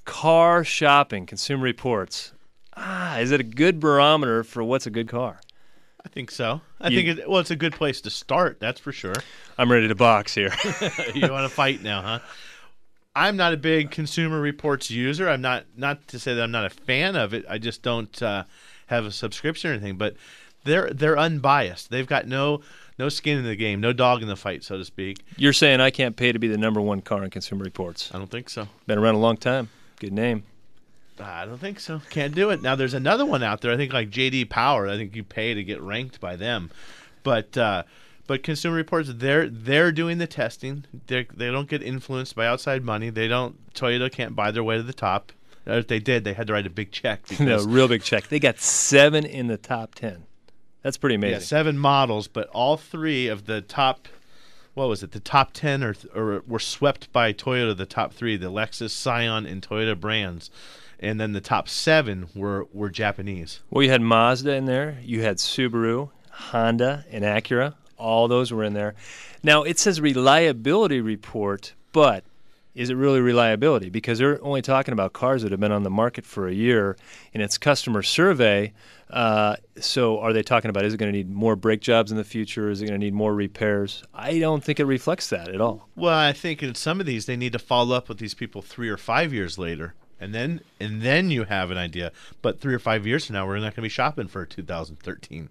car shopping, Consumer Reports. Is it a good barometer for what's a good car? I think so. It's a good place to start, that's for sure. I'm ready to box here. You want to fight now, huh? I'm not a big Consumer Reports user. I'm not to say that I'm not a fan of it. I just don't have a subscription or anything. But they're unbiased. They've got no skin in the game, no dog in the fight, so to speak. You're saying I can't pay to be the number one car in Consumer Reports? I don't think so. Been around a long time. Good name. I don't think so. Can't do it. Now, there's another one out there, I think like J.D. Power. I think you pay to get ranked by them. But Consumer Reports, they're doing the testing. They don't get influenced by outside money. Toyota can't buy their way to the top. If they did, they had to write a big check. No, real big check. They got 7 in the top 10. That's pretty amazing. Yeah, 7 models, but all 3 of the top, the top 10 or were swept by Toyota, the top 3, the Lexus, Scion, and Toyota brands. And then the top 7 were Japanese. Well, you had Mazda in there. You had Subaru, Honda, and Acura. All those were in there. Now, it says reliability report, but is it really reliability? Because they're only talking about cars that have been on the market for a year, and it's customer survey. So are they talking about, is it going to need more brake jobs in the future? Is it going to need more repairs? I don't think it reflects that at all. Well, I think in some of these, they need to follow up with these people 3 or 5 years later. And then you have an idea. But 3 or 5 years from now, we're not going to be shopping for a 2013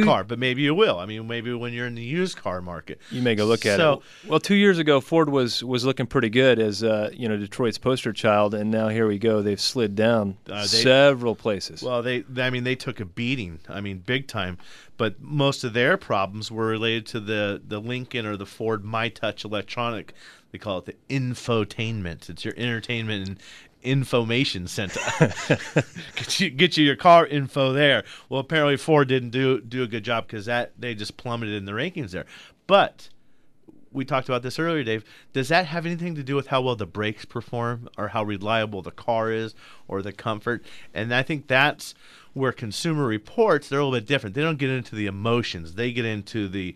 car. But maybe you will. I mean, maybe when you're in the used car market, you may go look at it. Well, 2 years ago, Ford was looking pretty good as Detroit's poster child, and now here we go. They've slid down several places. Well, they took a beating. I mean, big time. But most of their problems were related to the Lincoln or the Ford MyTouch electronic. They call it the infotainment. It's your entertainment and information center. get you your car info there. Well, apparently Ford didn't do a good job because they just plummeted in the rankings there. But we talked about this earlier, Dave. Does that have anything to do with how well the brakes perform or how reliable the car is or the comfort? And I think that's where Consumer Reports, they're a little bit different. They don't get into the emotions. They get into the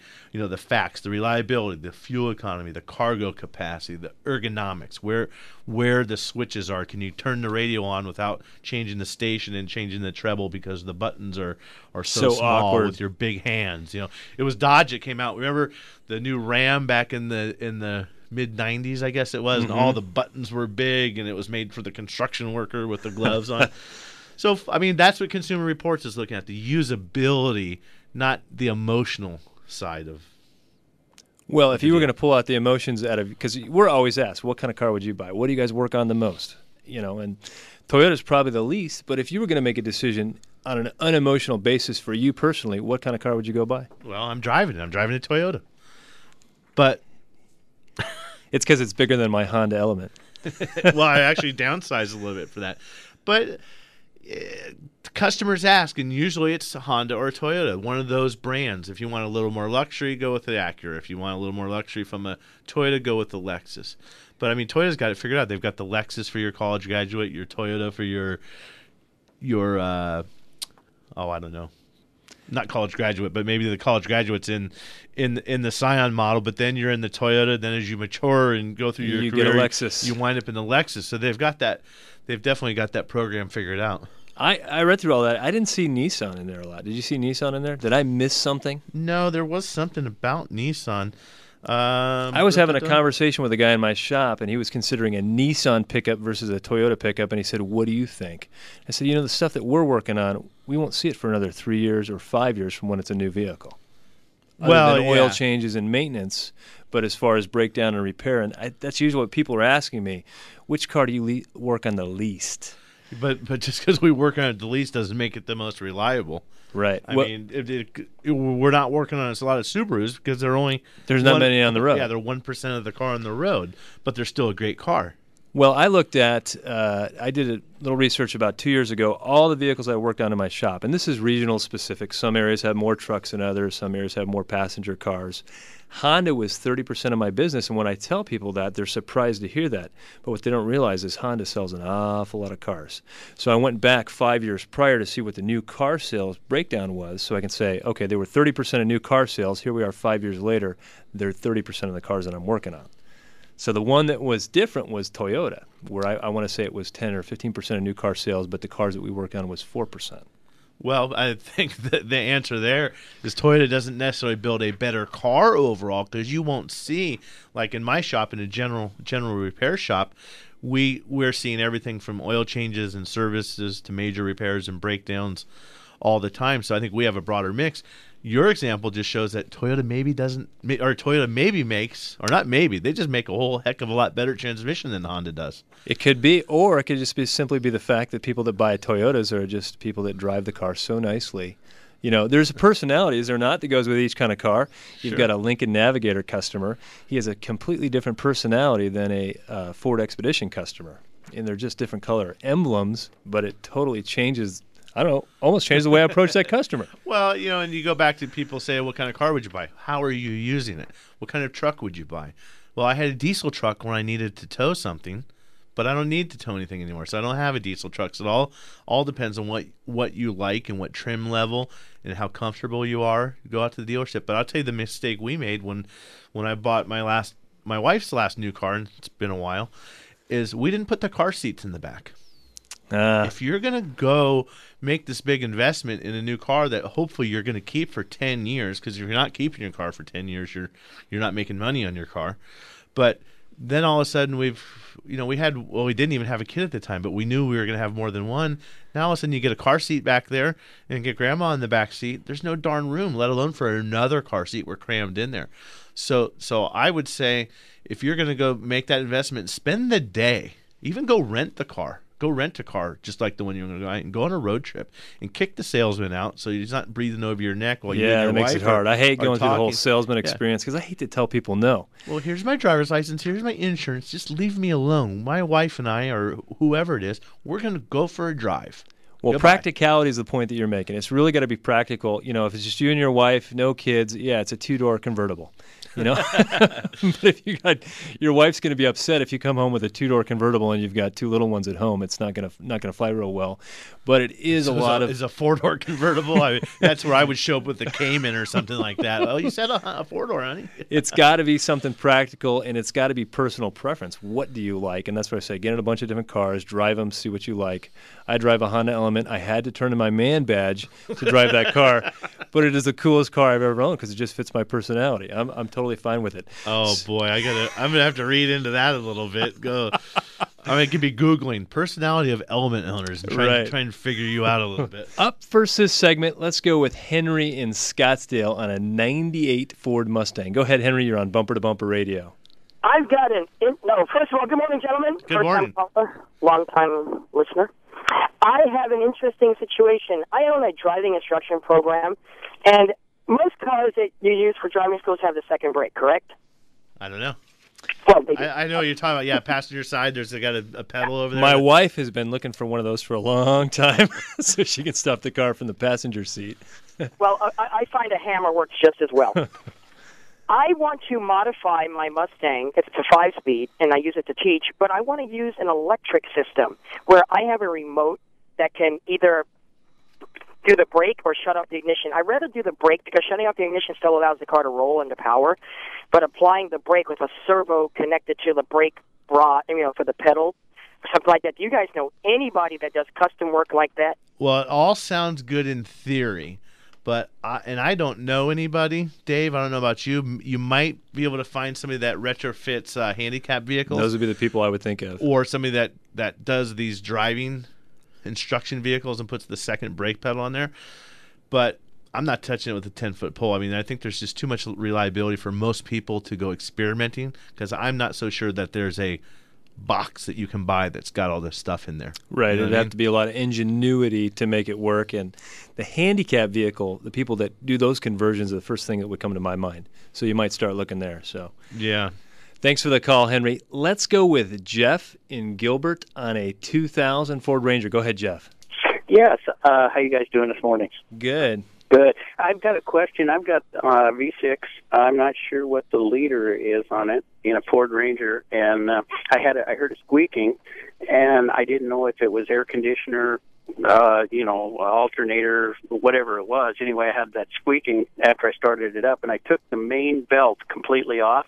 facts, the reliability, the fuel economy, the cargo capacity, the ergonomics, where the switches are. Can you turn the radio on without changing the station and changing the treble because the buttons are so small awkward with your big hands? It was Dodge that came out. Remember the new Ram back in the mid-90s, I guess it was, and all the buttons were big, and it was made for the construction worker with the gloves on. So, I mean, that's what Consumer Reports is looking at, the usability, not the emotional side of. Well, if you were going to pull out the emotions out of, because we're always asked, what kind of car would you buy? What do you guys work on the most? And Toyota's probably the least, but if you were going to make a decision on an unemotional basis for you personally, what kind of car would you go buy? Well, I'm driving a Toyota. But it's because it's bigger than my Honda Element. Well, I actually downsized a little bit for that. But customers ask, and usually it's a Honda or a Toyota, one of those brands. If you want a little more luxury, go with the Acura. If you want a little more luxury from a Toyota, go with the Lexus. But, I mean, Toyota's got it figured out. They've got the Lexus for your college graduate, your Toyota for your I don't know. Not college graduate, but maybe the college graduate's in the Scion model, but then you're in the Toyota. Then as you mature and go through your career, get a Lexus. You wind up in the Lexus. So they've got that. They've definitely got that program figured out. I read through all that. I didn't see Nissan in there a lot. Did you see Nissan in there? Did I miss something? No, there was something about Nissan. I was having a conversation with a guy in my shop, and he was considering a Nissan pickup versus a Toyota pickup, and he said, what do you think? I said, the stuff that we're working on, we won't see it for another 3 years or 5 years from when it's a new vehicle. Other than oil changes and maintenance, but as far as breakdown and repair, and that's usually what people are asking me, which car do you work on the least? But just because we work on it the least doesn't make it the most reliable. Right. I mean, we're not working on a lot of Subarus because there's not many on the road. Yeah, they're 1% of the car on the road, but they're still a great car. Well, I looked at, I did a little research about 2 years ago, all the vehicles I worked on in my shop, and this is regional specific. Some areas have more trucks than others. Some areas have more passenger cars. Honda was 30% of my business, and when I tell people that, they're surprised to hear that. But what they don't realize is Honda sells an awful lot of cars. So I went back 5 years prior to see what the new car sales breakdown was, so I can say, okay, they were 30% of new car sales. Here we are 5 years later. They're 30% of the cars that I'm working on. So the one that was different was Toyota, where I want to say it was 10 or 15% of new car sales, but the cars that we work on was 4%. Well, I think that the answer there is Toyota doesn't necessarily build a better car overall, because you won't see, like in my shop, in a general repair shop, we're seeing everything from oil changes and services to major repairs and breakdowns all the time. So I think we have a broader mix. Your example just shows that Toyota maybe makes, or not maybe, they just make a whole heck of a lot better transmission than Honda does. It could be, or it could just simply be the fact that people that buy Toyotas are just people that drive the car so nicely. You know, there's a personality, is there not, that goes with each kind of car. You've got a Lincoln Navigator customer. He has a completely different personality than a Ford Expedition customer. And they're just different color emblems, but it totally changes, I don't know, almost changes the way I approach that customer. Well, you know, and you go back to people say, what kind of car would you buy? How are you using it? What kind of truck would you buy? Well, I had a diesel truck when I needed to tow something, but I don't need to tow anything anymore, so I don't have a diesel truck. So it all depends on what you like and what trim level and how comfortable you are. You go out to the dealership. But I'll tell you the mistake we made when I bought my wife's last new car, and it's been a while, is we didn't put the car seats in the back. If you're going to go make this big investment in a new car that hopefully you're going to keep for 10 years, because if you're not keeping your car for 10 years, you're not making money on your car. But then all of a sudden we didn't even have a kid at the time, but we knew we were going to have more than one. Now all of a sudden you get a car seat back there and get grandma in the back seat. There's no darn room, let alone for another car seat. We're crammed in there. So I would say if you're going to go make that investment, spend the day. Even go rent the car. Go rent a car just like the one you're going to go out and go on a road trip and kick the salesman out so he's not breathing over your neck while you and your that makes wife it hard. I hate going talking. through the whole salesman experience because I hate to tell people no. Well, here's my driver's license. Here's my insurance. Just leave me alone. My wife and I, or whoever it is, we're going to go for a drive. Well, Goodbye. Practicality is the point that you're making. It's really got to be practical. You know, if it's just you and your wife, no kids, yeah, it's a two-door convertible. You know, but if your wife's going to be upset if you come home with a two-door convertible and you've got two little ones at home. It's not going to fly real well. But it is is a four-door convertible. That's where I would show up with the Cayman or something like that. Oh, you said a four-door, honey. It's got to be something practical, and it's got to be personal preference. What do you like? And that's what I say. Get in a bunch of different cars, drive them, see what you like. I drive a Honda Element. I had to turn in my man badge to drive that car, but it is the coolest car I've ever owned because it just fits my personality. I'm totally fine with it. Oh boy, I'm gonna have to read into that a little bit. Go. I mean, I could be Googling personality of Element owners and trying to figure you out a little bit. Up first this segment, let's go with Henry in Scottsdale on a 98 Ford Mustang. Go ahead, Henry. You're on Bumper to Bumper Radio. I've got first of all, good morning, gentlemen. Good morning. First-time caller, long-time listener. I have an interesting situation. I own a driving instruction program, and most cars that you use for driving schools have the second brake, correct? I don't know. Well, I know what you're talking about. Yeah, passenger side, there's got a pedal over there. My wife has been looking for one of those for a long time so she can stop the car from the passenger seat. Well, I find a hammer works just as well. I want to modify my Mustang, it's a 5-speed, and I use it to teach, but I want to use an electric system where I have a remote that can either do the brake or shut off the ignition. I'd rather do the brake because shutting off the ignition still allows the car to roll into power, but applying the brake with a servo connected to the brake rod, for the pedal, something like that. Do you guys know anybody that does custom work like that? Well, it all sounds good in theory. But I don't know anybody, Dave. I don't know about you. You might be able to find somebody that retrofits handicap vehicles. Those would be the people I would think of. Or somebody that does these driving instruction vehicles and puts the second brake pedal on there. But I'm not touching it with a 10-foot pole. I mean, I think there's just too much reliability for most people to go experimenting because I'm not so sure that there's a box that you can buy that's got all this stuff in there. Right. You know It'd have to be a lot of ingenuity to make it work. And the handicap vehicle, the people that do those conversions are the first thing that would come to my mind. So you might start looking there. So yeah. Thanks for the call, Henry. Let's go with Jeff in Gilbert on a 2000 Ford Ranger. Go ahead, Jeff. Yes. How you guys doing this morning? Good. Good. I've got a question. I've got V6. I'm not sure what the liter is on it in a Ford Ranger, and I heard it squeaking, and I didn't know if it was air conditioner, alternator, whatever it was. Anyway, I had that squeaking after I started it up, and I took the main belt completely off,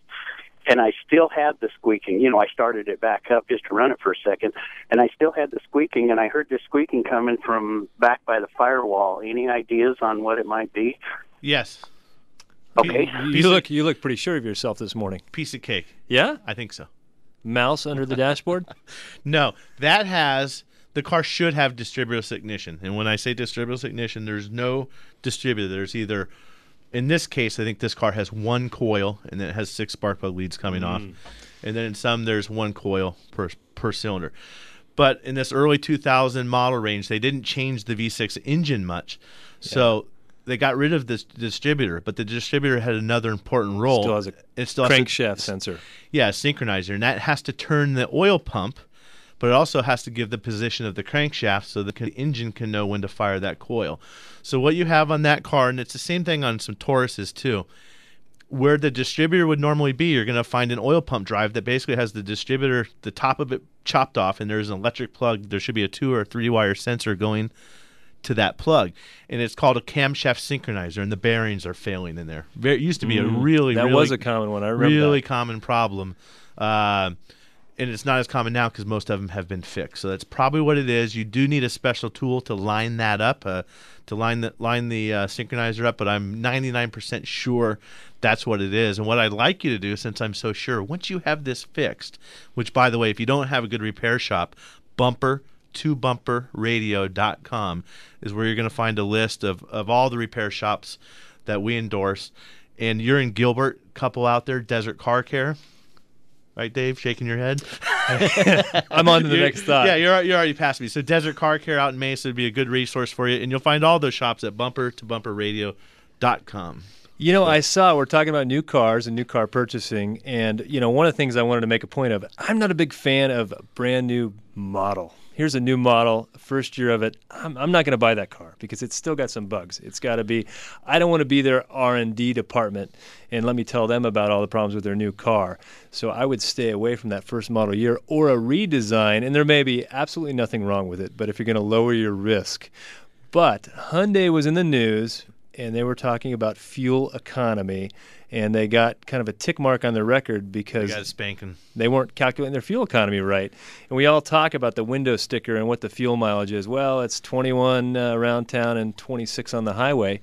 and I still had the squeaking. I started it back up just to run it for a second, and I still had the squeaking, and I heard the squeaking coming from back by the firewall. Any ideas on what it might be? Yes. Okay. You look pretty sure of yourself this morning. Piece of cake. Yeah? I think so. Mouse under the dashboard? No, the car should have distributorless ignition. And when I say distributorless ignition, there's no distributor. There's either, in this case, I think this car has one coil, and then it has 6 spark plug leads coming off. And then in some, there's one coil per cylinder. But in this early 2000 model range, they didn't change the V6 engine much. So they got rid of this distributor, but the distributor had another important role. It still has a crankshaft sensor. Yeah, a synchronizer, and that has to turn the oil pump, but it also has to give the position of the crankshaft so the engine can know when to fire that coil. So what you have on that car, and it's the same thing on some Tauruses too, where the distributor would normally be, you're going to find an oil pump drive that basically has the distributor, the top of it chopped off, and there's an electric plug. There should be a 2 or 3 wire sensor going to that plug, and it's called a camshaft synchronizer, and the bearings are failing in there. It used to be a really was a common one. I remember really common problem, and it's not as common now because most of them have been fixed. So that's probably what it is. You do need a special tool to line that up, to line the synchronizer up, but I'm 99% sure that's what it is. And what I'd like you to do, since I'm so sure, once you have this fixed, which, by the way, if you don't have a good repair shop, bumper2bumperradio.com is where you're going to find a list of all the repair shops that we endorse. And you're in Gilbert, couple out there, Desert Car Care. Right, Dave? Shaking your head? I'm on to the next thought. Yeah, you're already past me. So Desert Car Care out in Mesa would be a good resource for you. And you'll find all those shops at bumper2bumperradio.com. We're talking about new cars and new car purchasing, and, one of the things I wanted to make a point of, I'm not a big fan of a brand new model. Here's a new model, first year of it. I'm not going to buy that car because it's still got some bugs. It's got to be, I don't want to be their R&D department and let me tell them about all the problems with their new car. So I would stay away from that first model year or a redesign, and there may be absolutely nothing wrong with it, but if you're going to lower your risk. But Hyundai was in the news, and they were talking about fuel economy, and they got kind of a tick mark on their record because they got a spanking. They weren't calculating their fuel economy right. And we all talk about the window sticker and what the fuel mileage is. Well, it's 21 around town and 26 on the highway.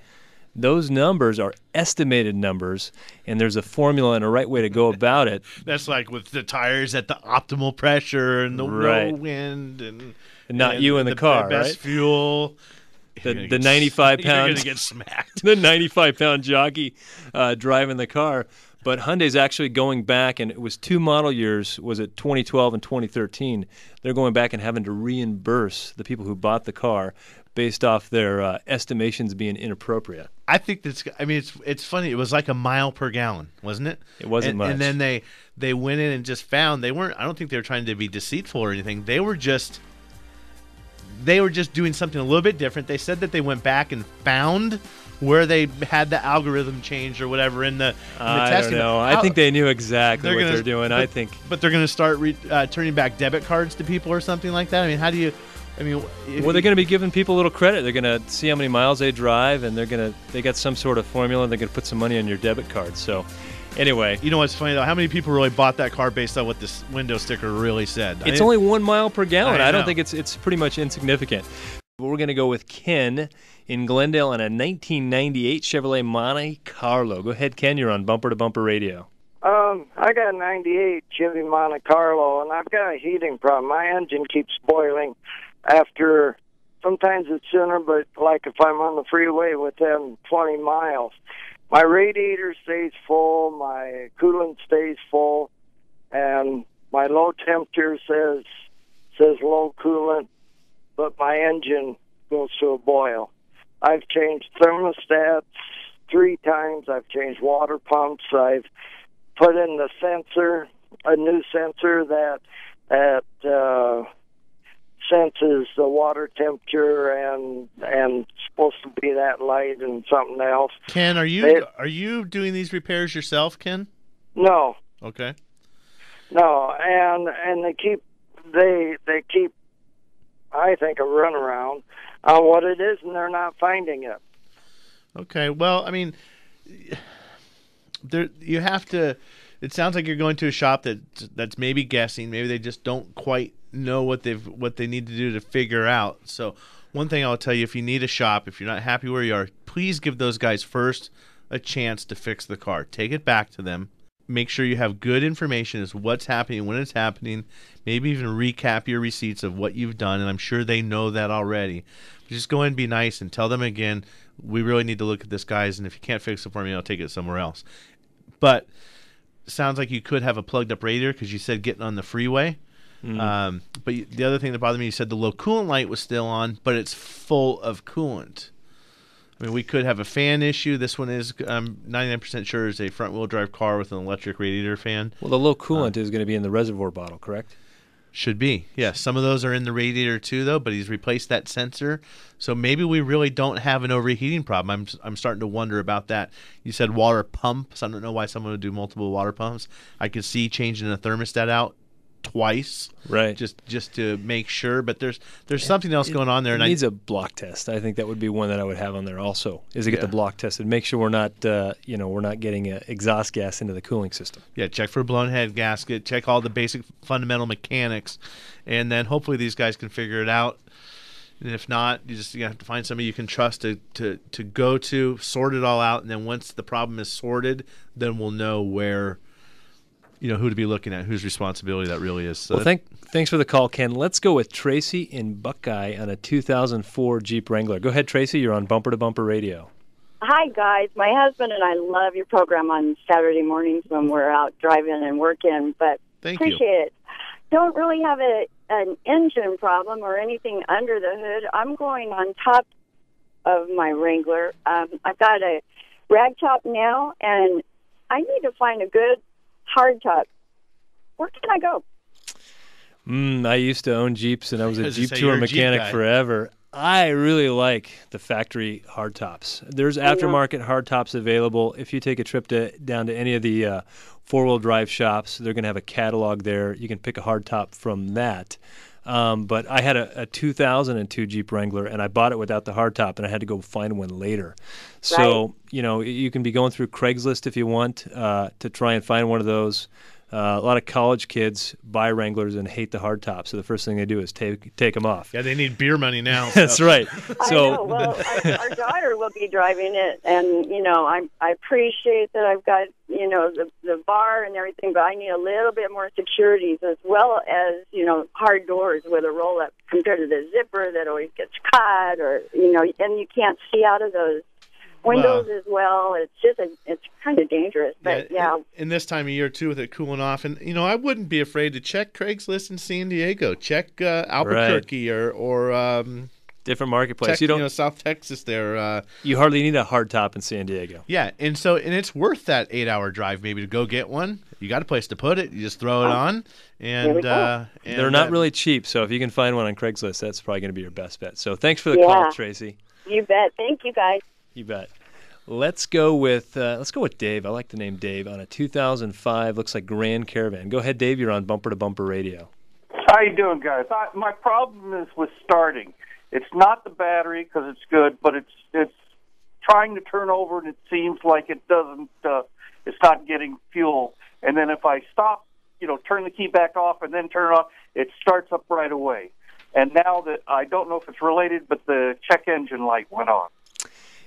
Those numbers are estimated numbers, and there's a formula and a right way to go about it. That's like with the tires at the optimal pressure and the low wind and not you in the car, best right? Fuel. The 95 pounds. You're going to get smacked. The 95-pound jockey driving the car. But Hyundai's actually going back, and it was 2 model years, was it 2012 and 2013. They're going back and having to reimburse the people who bought the car based off their estimations being inappropriate. I think it's funny. It was like a mile per gallon, wasn't it? It wasn't much. And then they went in and just found I don't think they were trying to be deceitful or anything. They were just doing something a little bit different. They said that they went back and found where they had the algorithm changed or whatever in the testing. I don't know. I think they knew exactly what they're doing. But they're going to start turning back debit cards to people or something like that. I mean, how do you? Well, they're going to be giving people a little credit. They're going to see how many miles they drive, and they got some sort of formula. They're going to put some money on your debit card. So, anyway, you know what's funny though? How many people really bought that car based on what this window sticker really said? It's only 1 mile per gallon. I don't think it's pretty much insignificant. We're going to go with Ken in Glendale on a 1998 Chevrolet Monte Carlo. Go ahead, Ken. You're on Bumper to Bumper Radio. I got a 98 Chevy Monte Carlo, and I've got a heating problem. My engine keeps boiling after, sometimes it's sooner, but like if I'm on the freeway within 20 miles. My radiator stays full, my coolant stays full, and my low temperature says low coolant, but my engine goes to a boil. I've changed thermostats 3 times. I've changed water pumps. I've put in the sensor, a new sensor that senses the water temperature and supposed to be that light and something else. Ken, are you doing these repairs yourself, Ken? No. Okay. No, and they keep I think a runaround on what it is, and they're not finding it. Okay. Well, I mean, you have to. it sounds like you're going to a shop that's maybe guessing. Maybe they just don't quite know what they need to do to figure out. So one thing I'll tell you, if you need a shop, if you're not happy where you are, please give those guys first a chance to fix the car. Take it back to them. Make sure you have good information as what's happening, when it's happening. Maybe even recap your receipts of what you've done, and I'm sure they know that already. Just go in and be nice and tell them again, we really need to look at this, guys, and if you can't fix it for me, I'll take it somewhere else. But sounds like you could have a plugged up radiator because you said getting on the freeway. But the other thing that bothered me, you said the low coolant light was still on, but it's full of coolant. I mean, we could have a fan issue. This one is, I'm 99% sure, is a front-wheel drive car with an electric radiator fan. Well, the low coolant is going to be in the reservoir bottle, correct? Should be. Yes, some of those are in the radiator too, though, but he's replaced that sensor. So maybe we really don't have an overheating problem. I'm starting to wonder about that. You said water pumps. I don't know why someone would do multiple water pumps. I could see changing the thermostat out twice, right? Just to make sure. But there's something else going on there. It needs a block test. I think that would be one that I would have on there also, is to get the block tested. Make sure we're not we're not getting exhaust gas into the cooling system. Yeah, check for a blown head gasket. Check all the basic fundamental mechanics, and then hopefully these guys can figure it out. And if not, you have to find somebody you can trust to go to, sort it all out, and then once the problem is sorted, then we'll know where. Who to be looking at, whose responsibility that really is. So well, thanks for the call, Ken. Let's go with Tracy in Buckeye on a 2004 Jeep Wrangler. Go ahead, Tracy. You're on Bumper to Bumper Radio. Hi, guys. My husband and I love your program on Saturday mornings when we're out driving and working, but appreciate it. Don't really have an engine problem or anything under the hood. I'm going on top of my Wrangler. I've got a rag top now, and I need to find a good hardtop. Where can I go? I used to own Jeeps, and I was a Jeep tour mechanic forever. I really like the factory hardtops. There's aftermarket hardtops available. If you take a trip down to any of the four-wheel drive shops, they're going to have a catalog there. You can pick a hardtop from that. But I had a 2002 Jeep Wrangler, and I bought it without the hardtop, and I had to go find one later. So, you can be going through Craigslist if you want to try and find one of those. A lot of college kids buy Wranglers and hate the hardtop, so the first thing they do is take them off. Yeah, they need beer money now. That's right. So, I know. Well, our daughter will be driving it, and I appreciate that I've got the bar and everything, but I need a little bit more securities as well as hard doors with a roll up compared to the zipper that always gets caught, or and you can't see out of those windows as well. It's kind of dangerous, but in this time of year too, with it cooling off, and I wouldn't be afraid to check Craigslist in San Diego, check Albuquerque or different marketplace. South Texas there. You hardly need a hardtop in San Diego. Yeah, and it's worth that 8-hour drive maybe to go get one. You got a place to put it. You just throw it on, and they're not really cheap. So if you can find one on Craigslist, that's probably going to be your best bet. So thanks for the call, Tracy. You bet. Thank you, guys. You bet. Let's go with Dave. I like the name Dave on a 2005. Looks like Grand Caravan. Go ahead, Dave. You're on Bumper to Bumper Radio. How you doing, guys? My problem is with starting. It's not the battery because it's good, but it's trying to turn over and it seems like it doesn't. It's not getting fuel. And then if I stop, turn the key back off and then turn it off, it starts up right away. And now that I don't know if it's related, but the check engine light went on.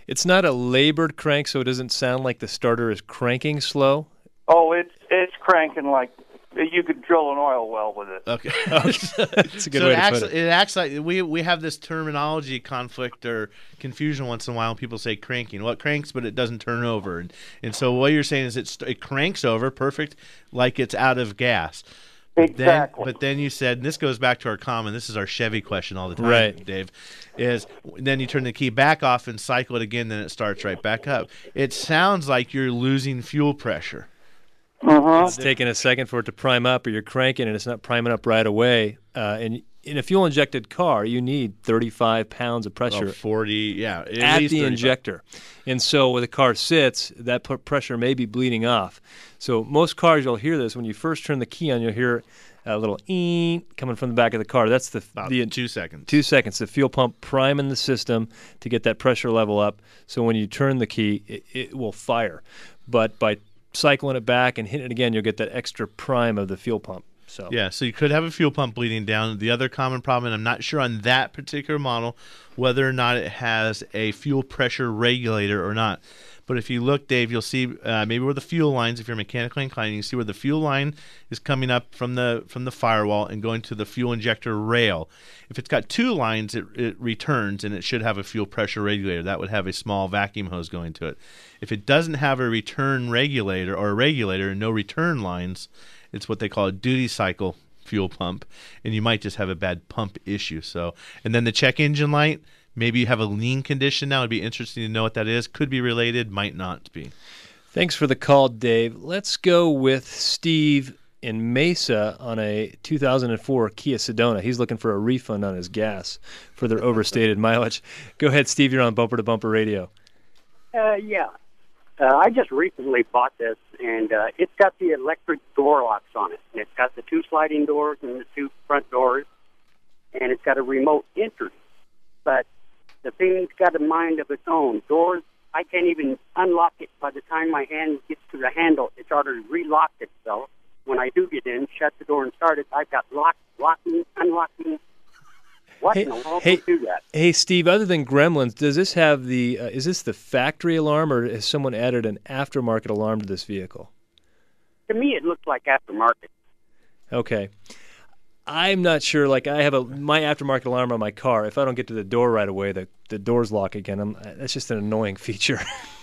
It's not a labored crank, so it doesn't sound like the starter is cranking slow. Oh, it's cranking like you could drill an oil well with it. Okay. That's a good way to put it. It acts like we have this terminology conflict or confusion once in a while when people say cranking. Well, it cranks, but it doesn't turn over. And so what you're saying is it cranks over, perfect, like it's out of gas. Exactly. But then you said, and this goes back to our common, this is our Chevy question all the time, right, Dave, is then you turn the key back off and cycle it again, then it starts right back up. It sounds like you're losing fuel pressure. It's taking a second for it to prime up, or you're cranking and it's not priming up right away. And in a fuel-injected car, you need 35 pounds of pressure. Well, 40, at the 35. injector. And so when the car sits, that pressure may be bleeding off. So most cars, you'll hear this. When you first turn the key on, you'll hear a little coming from the back of the car. That's the 2 seconds. 2 seconds. The fuel pump priming the system to get that pressure level up. So when you turn the key, it will fire. But by cycling it back and hitting it again, you'll get that extra prime of the fuel pump. So you could have a fuel pump bleeding down. The other common problem, and I'm not sure on that particular model whether or not it has a fuel pressure regulator or not. But if you look, Dave, you'll see maybe where the fuel lines, if you're mechanically inclined, you see where the fuel line is coming up from the firewall and going to the fuel injector rail. If it's got two lines, it returns, and it should have a fuel pressure regulator. That would have a small vacuum hose going to it. If it doesn't have a return regulator or a regulator and no return lines, it's what they call a duty cycle fuel pump, and you might just have a bad pump issue. So, and then the check engine light, maybe you have a lean condition now. It'd be interesting to know what that is. Could be related, might not be. Thanks for the call, Dave. Let's go with Steve in Mesa on a 2004 Kia Sedona. He's looking for a refund on his gas for their overstated mileage. Go ahead, Steve. You're on Bumper to Bumper Radio. Yeah. I just recently bought this, and it's got the electric door locks on it. And it's got the 2 sliding doors and the 2 front doors, and it's got a remote entry. But the thing's got a mind of its own. Doors, I can't even unlock it. By the time my hand gets to the handle, it's already relocked itself. When I do get in, shut the door and start it, I've got locking, unlocking. What in the world would do that? Hey, Steve, other than Gremlins, does this have is this the factory alarm, or has someone added an aftermarket alarm to this vehicle? To me, it looks like aftermarket. Okay. I'm not sure. Like, I have my aftermarket alarm on my car. If I don't get to the door right away, the doors lock again. That's just an annoying feature.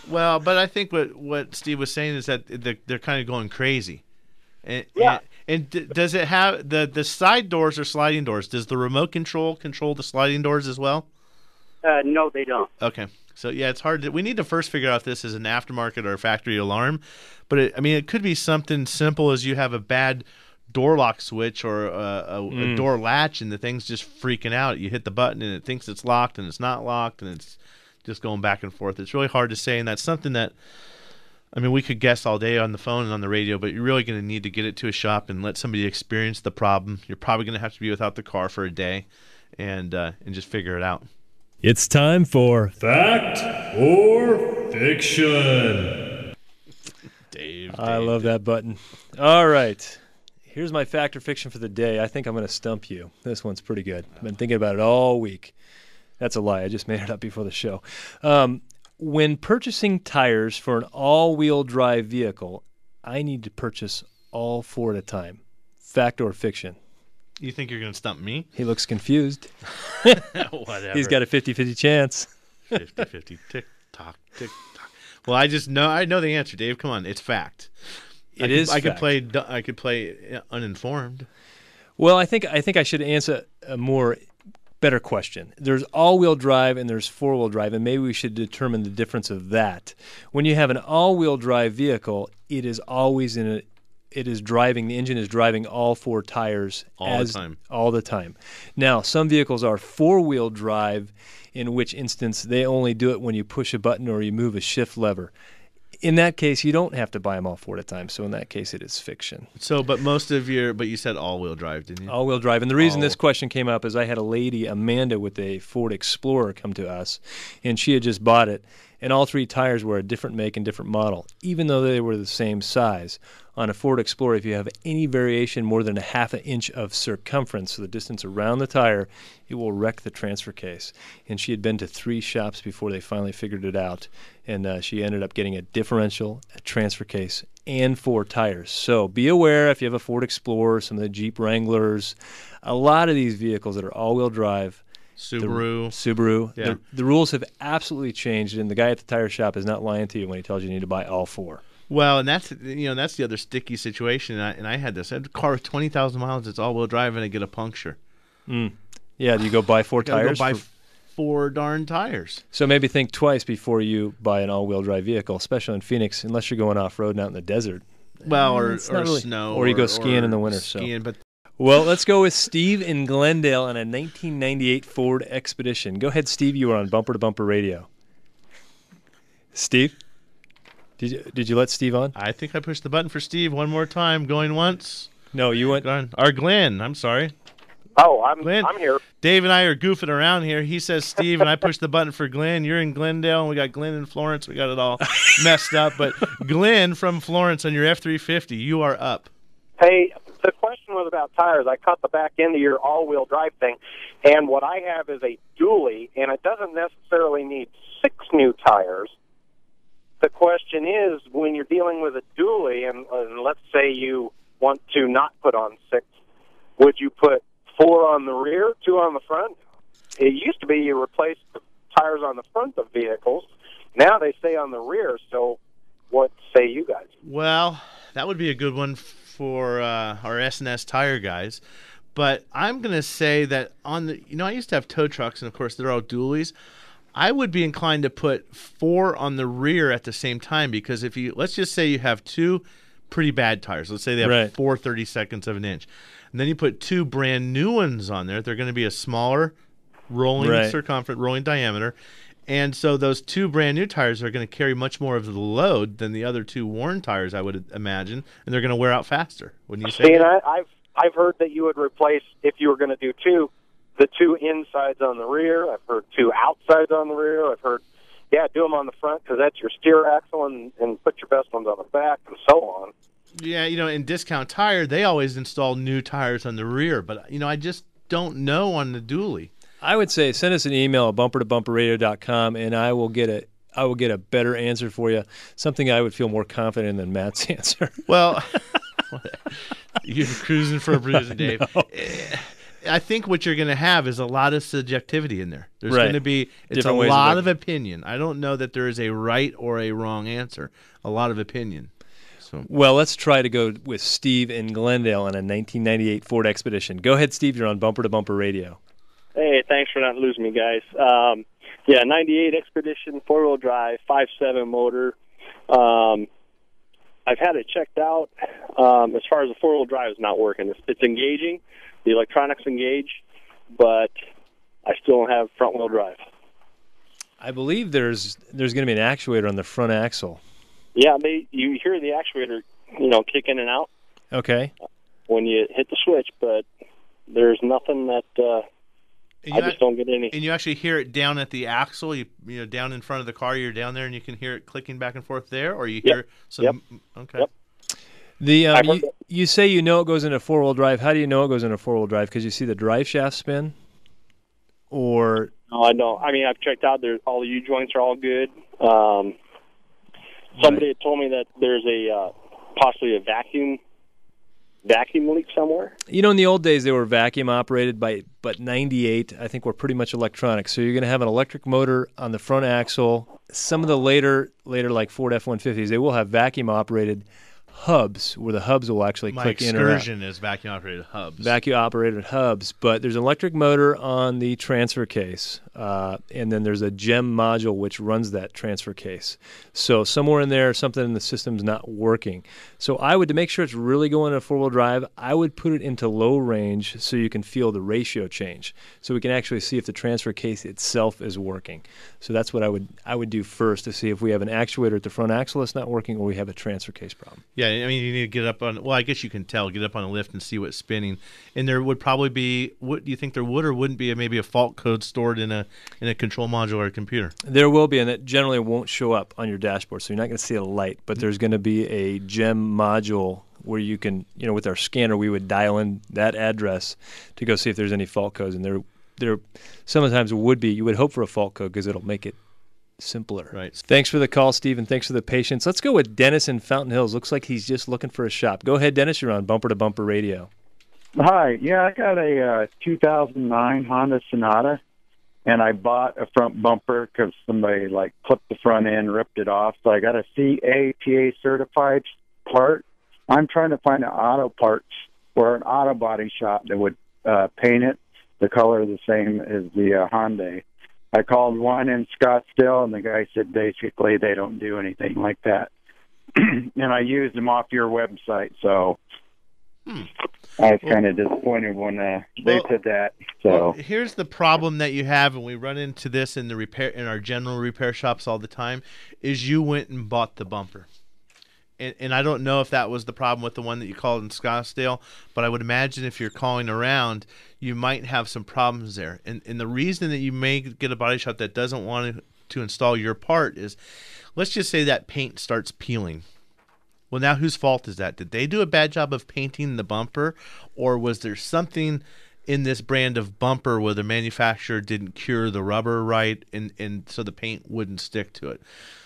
Well, but I think what Steve was saying is that they're kind of going crazy. And does it have the side doors or sliding doors? Does the remote control the sliding doors as well? No, they don't. Okay. So, yeah, it's hard. We need to first figure out if this is an aftermarket or a factory alarm. But, it could be something simple as you have a bad door lock switch or a door latch and the thing's just freaking out. You hit the button and it thinks it's locked and it's not locked and it's just going back and forth. It's really hard to say, and that's something that we could guess all day on the phone and on the radio, but you're really going to need to get it to a shop and let somebody experience the problem. You're probably going to have to be without the car for a day and just figure it out. It's time for Fact or Fiction. Dave. I love that button. All right. Here's my fact or fiction for the day. I think I'm going to stump you. This one's pretty good. I've been thinking about it all week. That's a lie. I just made it up before the show. When purchasing tires for an all-wheel drive vehicle, I need to purchase all 4 at a time. Fact or fiction? You think you're going to stump me? He looks confused. Whatever. He's got a 50-50 chance. 50-50. Tick-tock, tick-tock. Well, I know the answer, Dave. Come on. It's fact. I could play uninformed. Well, I think I should answer a better question. There's all-wheel drive and there's four-wheel drive, and maybe we should determine the difference of that. When you have an all-wheel drive vehicle, it is always the engine is driving all 4 tires all the time. Now, some vehicles are four-wheel drive, in which instance they only do it when you push a button or you move a shift lever. In that case, you don't have to buy them all 4 at a time. So in that case, it is fiction. So, but you said all-wheel drive, didn't you? All-wheel drive. And the reason this question came up is I had a lady, Amanda, with a Ford Explorer come to us, and she had just bought it. And all 3 tires were a different make and different model, even though they were the same size. On a Ford Explorer, if you have any variation more than a half an inch of circumference, so the distance around the tire, it will wreck the transfer case. And she had been to 3 shops before they finally figured it out. And she ended up getting a differential, a transfer case, and 4 tires. So be aware if you have a Ford Explorer, some of the Jeep Wranglers, a lot of these vehicles that are all-wheel drive, Subaru. Yeah. The rules have absolutely changed, and the guy at the tire shop is not lying to you when he tells you need to buy all 4. Well, and that's the other sticky situation. And I had this. I had a car with 20,000 miles. It's all-wheel drive, and I get a puncture. Yeah, do you go buy 4 tires? Go buy 4 darn tires. So maybe think twice before you buy an all-wheel drive vehicle, especially in Phoenix, unless you're going off-road and out in the desert. Well, or snow. Or you go skiing in the winter. But well, let's go with Steve in Glendale on a 1998 Ford Expedition. Go ahead, Steve. You are on Bumper to Bumper Radio. Steve? Did you let Steve on? I think I pushed the button for Steve one more time. Going once. No, you went. Or Glenn. I'm sorry. Oh, Glenn, I'm here. Dave and I are goofing around here. He says Steve, and I push the button for Glenn. You're in Glendale, and we got Glenn in Florence. We got it all messed up. But Glenn from Florence on your F-350, you are up. Hey, the question was about tires. I cut the back end of your all-wheel drive thing, and what I have is a dually, and it doesn't necessarily need 6 new tires. The question is, when you're dealing with a dually, and let's say you want to not put on 6, would you put 4 on the rear, 2 on the front? It used to be you replaced the tires on the front of vehicles. Now they stay on the rear, so what say you guys? Well, that would be a good one for our S&S tire guys. But I'm going to say that on the, I used to have tow trucks, and of course they're all dualies. I would be inclined to put 4 on the rear at the same time, because if you, let's just say you have 2 pretty bad tires. Let's say they have 4 32nds of an inch. And then you put 2 brand new ones on there. They're going to be a smaller rolling circumference, rolling diameter. And so those 2 brand new tires are going to carry much more of the load than the other 2 worn tires, I would imagine, and they're going to wear out faster. Wouldn't you say? See, and I've heard that you would replace, if you were going to do 2, the 2 insides on the rear. I've heard 2 outsides on the rear. I've heard, do them on the front because that's your steer axle, and put your best ones on the back, and so on. Yeah, in Discount Tire, they always install new tires on the rear, but I just don't know on the dually. I would say send us an email at bumper-to-bumperradio.com, and I will get a better answer for you. Something I would feel more confident in than Matt's answer. Well, you're cruising for a bruise, Dave. I think what you're going to have is a lot of subjectivity in there. There's going to be a lot of opinion. I don't know that there is a right or a wrong answer. A lot of opinion. So. Well, let's try to go with Steve in Glendale on a 1998 Ford Expedition. Go ahead, Steve. You're on Bumper to Bumper Radio. Hey, thanks for not losing me, guys. 98 Expedition, 4-wheel drive, 5.7 motor. I've had it checked out. As far as the 4-wheel drive is not working. It's engaging. The electronics engage, but I still don't have front-wheel drive. I believe there's going to be an actuator on the front axle. Yeah, you hear the actuator, kick in and out. Okay. When you hit the switch, but there's nothing that I just don't get any. And you actually hear it down at the axle, you down in front of the car. You're down there, and you can hear it clicking back and forth there, or you hear some. Yep. Okay. Yep. You say it goes into 4-wheel drive. How do you know it goes into 4-wheel drive? Because you see the drive shaft spin, or no, I don't. I mean, I've checked out. All the U-joints are all good. Somebody had told me that there's possibly a vacuum leak somewhere. In the old days they were vacuum operated, but 98 I think were pretty much electronic. So you're going to have an electric motor on the front axle. Some of the later like Ford F-150s, they will have vacuum operated hubs where the hubs will actually click in or out. My Excursion is vacuum-operated hubs. Vacuum-operated hubs, but there's an electric motor on the transfer case, and then there's a GEM module which runs that transfer case. So somewhere in there, something in the system's not working. So to make sure it's really going to 4-wheel drive, I would put it into low range so you can feel the ratio change, so we can actually see if the transfer case itself is working. So that's what I would do first to see if we have an actuator at the front axle that's not working, or we have a transfer case problem. Yeah, I mean, you need to get up on. Well, I guess you can tell. Get up on a lift and see what's spinning. And there would probably be. What do you think there would or wouldn't be? Maybe a fault code stored in a control module or a computer. There will be, and it generally won't show up on your dashboard, so you're not going to see a light. But there's going to be a GEM module where you can, with our scanner, we would dial in that address to go see if there's any fault codes. And there sometimes would be. You would hope for a fault code because it'll make it simpler. Right. Thanks for the call, Steve, and thanks for the patience. Let's go with Dennis in Fountain Hills. Looks like he's just looking for a shop. Go ahead, Dennis. You're on Bumper to Bumper Radio. Hi. Yeah, I got a 2009 Honda Sonata, and I bought a front bumper because somebody clipped the front end, ripped it off. So I got a CATA certified part. I'm trying to find an auto parts or an auto body shop that would paint it the color the same as the Hyundai. I called one in Scottsdale, and the guy said basically they don't do anything like that. And I used them off your website, so I was kind of disappointed when they said that. So well, here's the problem that you have, and we run into this in our general repair shops all the time, is you went and bought the bumper. and I don't know if that was the problem with the one that you called in Scottsdale, but I would imagine if you're calling around, you might have some problems there. And the reason that you may get a body shop that doesn't want to install your part is, let's just say that paint starts peeling. Well, now whose fault is that? Did they do a bad job of painting the bumper, or was there something in this brand of bumper where the manufacturer didn't cure the rubber right, and so the paint wouldn't stick to it?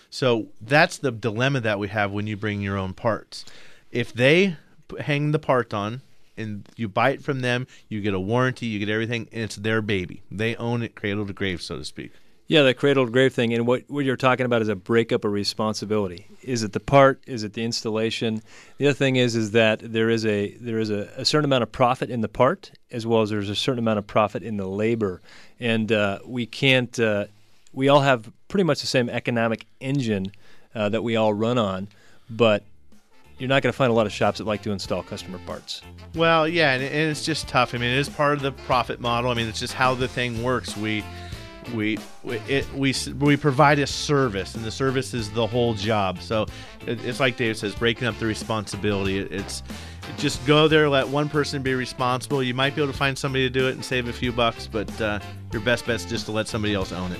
So that's the dilemma that we have when you bring your own parts. If they hang the part on and you buy it from them, you get a warranty, you get everything, and it's their baby. They own it cradle to grave, so to speak. Yeah, the cradle to grave thing. And what you're talking about is a breakup of responsibility. Is it the part? Is it the installation? The other thing is that there is a certain amount of profit in the part, as well as there's a certain amount of profit in the labor. And we can't. We all have pretty much the same economic engine that we all run on, but you're not going to find a lot of shops that like to install customer parts. Well, yeah, and it's just tough. I mean, it is part of the profit model. I mean, it's just how the thing works. We provide a service, and the service is the whole job. So it's like Dave says, breaking up the responsibility. It's just go there, let one person be responsible. You might be able to find somebody to do it and save a few bucks, but your best bet is just to let somebody else own it.